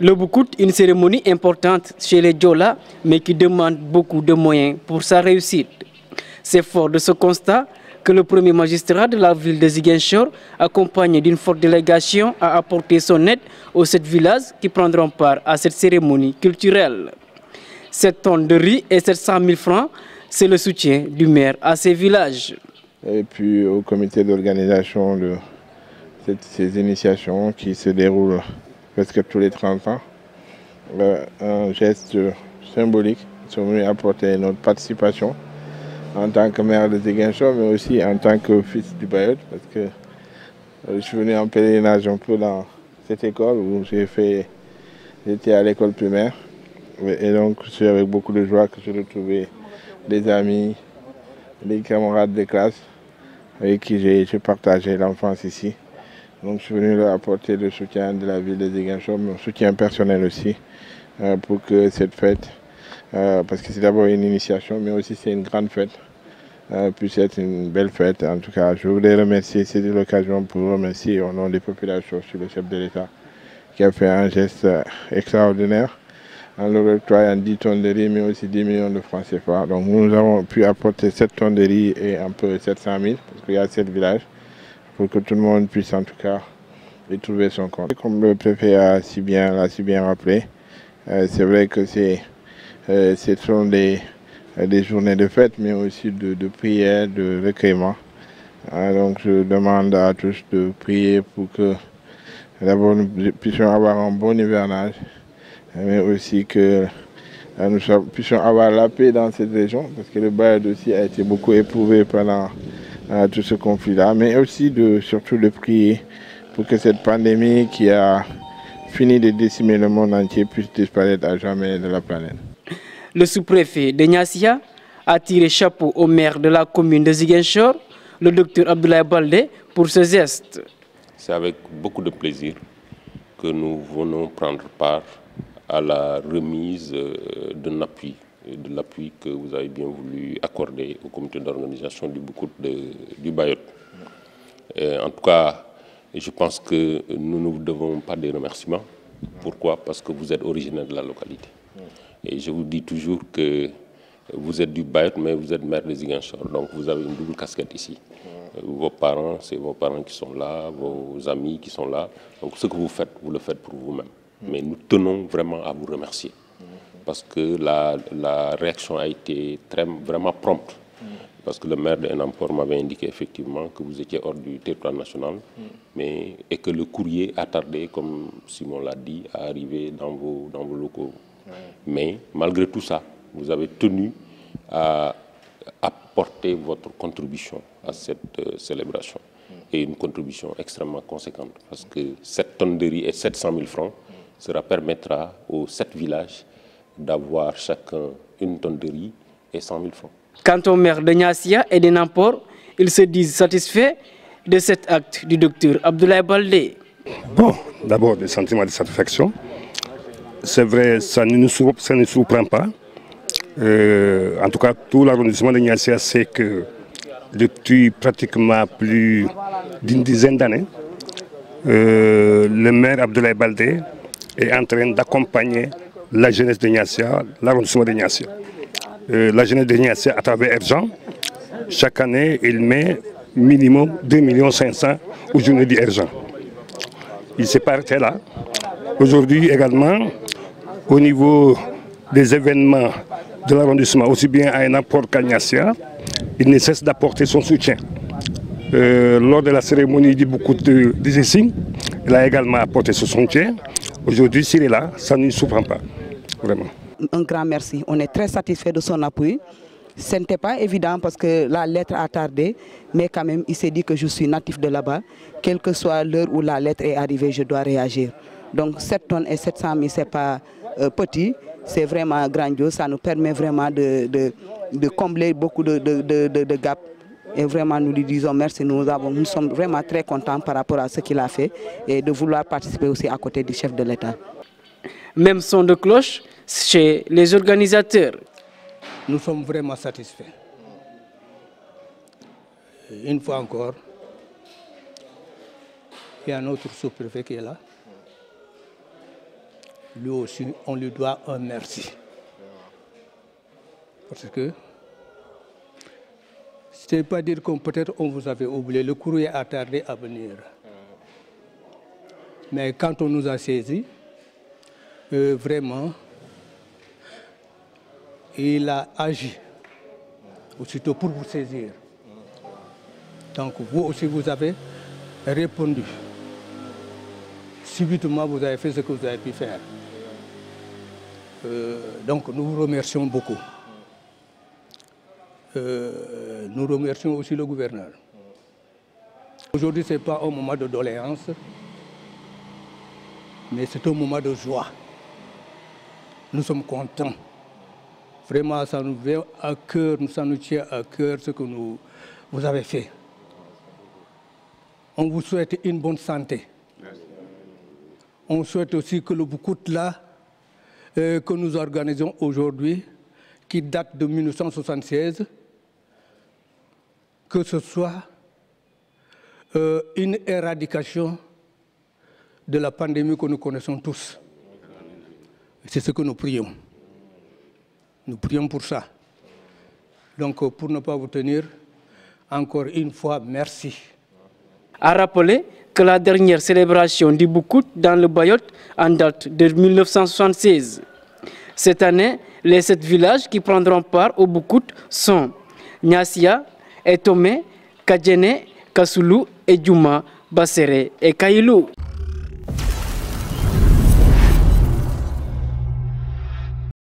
Le Boucout, une cérémonie importante chez les Diola, mais qui demande beaucoup de moyens pour sa réussite. C'est fort de ce constat que le premier magistrat de la ville de Ziguinchor, accompagné d'une forte délégation, a apporté son aide aux 7 villages qui prendront part à cette cérémonie culturelle. 7 tonnes de riz et 700 000 francs, c'est le soutien du maire à ces villages. Et puis au comité d'organisation de ces initiations qui se déroulent presque tous les 30 ans, un geste symbolique, nous sommes venus apporter notre participation en tant que maire de Ziguinchor, mais aussi en tant que fils du Bayotte, parce que je suis venu en pèlerinage un peu dans cette école où j'étais à l'école primaire. Et donc c'est avec beaucoup de joie que j'ai retrouvé des amis, des camarades de classe avec qui j'ai partagé l'enfance ici. Donc je suis venu leur apporter le soutien de la ville de Ziguinchor, mon soutien personnel aussi, pour que cette fête, parce que c'est d'abord une initiation, mais aussi c'est une grande fête, puisse être une belle fête. En tout cas, je voudrais remercier, c'est l'occasion pour remercier au nom des populations sur le chef de l'État qui a fait un geste extraordinaire en leur octroyant 10 tonnes de riz, mais aussi 10 millions de francs CFA. Donc nous avons pu apporter 7 tonnes de riz et un peu 700 000, parce qu'il y a 7 villages, pour que tout le monde puisse en tout cas y trouver son compte. Comme le préfet l'a si bien rappelé, c'est vrai que ce sont des journées de fête, mais aussi de prière, de recueillement. Donc je demande à tous de prier pour que d'abord nous puissions avoir un bon hivernage, mais aussi que nous puissions avoir la paix dans cette région, parce que le Bayotte aussi a été beaucoup éprouvé pendant tout ce conflit-là, mais aussi surtout de prier pour que cette pandémie qui a fini de décimer le monde entier puisse disparaître à jamais de la planète. Le sous-préfet de Niassia a tiré chapeau au maire de la commune de Ziguinchor, le docteur Abdoulaye Baldé, pour ce geste. C'est avec beaucoup de plaisir que nous venons prendre part à la remise de l'appui que vous avez bien voulu accorder au comité d'organisation du Boucout du Bayotte. En tout cas, je pense que nous ne vous devons pas des remerciements. Pourquoi? Parce que vous êtes originaire de la localité. Et je vous dis toujours que vous êtes du Bayotte, mais vous êtes maire de Ziguinchor. Donc vous avez une double casquette ici. Vos parents, c'est vos parents qui sont là, vos amis qui sont là. Donc ce que vous le faites pour vous-même. Mais nous tenons vraiment à vous remercier. Parce que la réaction a été vraiment prompte. Parce que le maire de Enampor m'avait indiqué effectivement que vous étiez hors du territoire national, et que le courrier a tardé, comme Simon l'a dit, à arriver dans vos locaux. Mais malgré tout ça, vous avez tenu à apporter votre contribution à cette célébration. Et une contribution extrêmement conséquente, parce que 7 tonnes de riz et 700 000 francs, cela permettra aux 7 villages d'avoir chacun 1 tonne de riz et 100 000 francs. Quant au maire de Niassia et de Nampor, ils se disent satisfaits de cet acte du docteur Abdoulaye Baldé. Bon, d'abord des sentiments de satisfaction. C'est vrai, ça ne nous surprend pas. En tout cas, tout l'arrondissement de Niassia sait que depuis pratiquement plus d'une dizaine d'années, le maire Abdoulaye Baldé est en train d'accompagner la jeunesse de Niassia, l'arrondissement de Niassia. La jeunesse de Niassia, à travers Erjan, chaque année, il met minimum 2 500 000 aux journées d'Erjan. Il ne s'est pas arrêté là. Aujourd'hui également, au niveau des événements de l'arrondissement, aussi bien à Enampor qu'à Niassia, il ne cesse d'apporter son soutien. Lors de la cérémonie du Boucout des Essings, il a également apporté son soutien. Aujourd'hui, s'il est là, ça ne nous surprend pas, vraiment. Un grand merci. On est très satisfait de son appui. Ce n'était pas évident parce que la lettre a tardé, mais quand même, il s'est dit que je suis natif de là-bas. Quelle que soit l'heure où la lettre est arrivée, je dois réagir. Donc 7 tonnes et 700 000, ce n'est pas petit, c'est vraiment grandiose. Ça nous permet vraiment de combler beaucoup de gaps. Et vraiment, nous lui disons merci. Nous sommes vraiment très contents par rapport à ce qu'il a fait et de vouloir participer aussi à côté du chef de l'État. Même son de cloche chez les organisateurs. Nous sommes vraiment satisfaits. Une fois encore, il y a un autre sous-préfet qui est là. lui aussi, on lui doit un merci. Parce que, ce n'est pas dire qu'on peut-être on vous avait oublié, le courrier a tardé à venir. Mais quand on nous a saisis, vraiment, il a agi aussitôt pour vous saisir. Donc vous aussi, vous avez répondu. Subitement, vous avez fait ce que vous avez pu faire. Donc nous vous remercions beaucoup. Nous remercions aussi le gouverneur. Aujourd'hui, ce n'est pas un moment de doléance, mais c'est un moment de joie. Nous sommes contents. Vraiment, ça nous vient à cœur, ça nous tient à cœur ce que vous avez fait. On vous souhaite une bonne santé. On souhaite aussi que le Boucoute là, que nous organisons aujourd'hui, qui date de 1976, que ce soit une éradication de la pandémie que nous connaissons tous. C'est ce que nous prions. Nous prions pour ça. Donc, pour ne pas vous tenir, encore une fois, merci. A rappelé que la dernière célébration du Boucoute dans le Bayotte en date de 1976. Cette année, les 7 villages qui prendront part au Boucoute sont Niassia, Etome, Kadjene, Kasulu, Edjouma, Bassere et Kailou.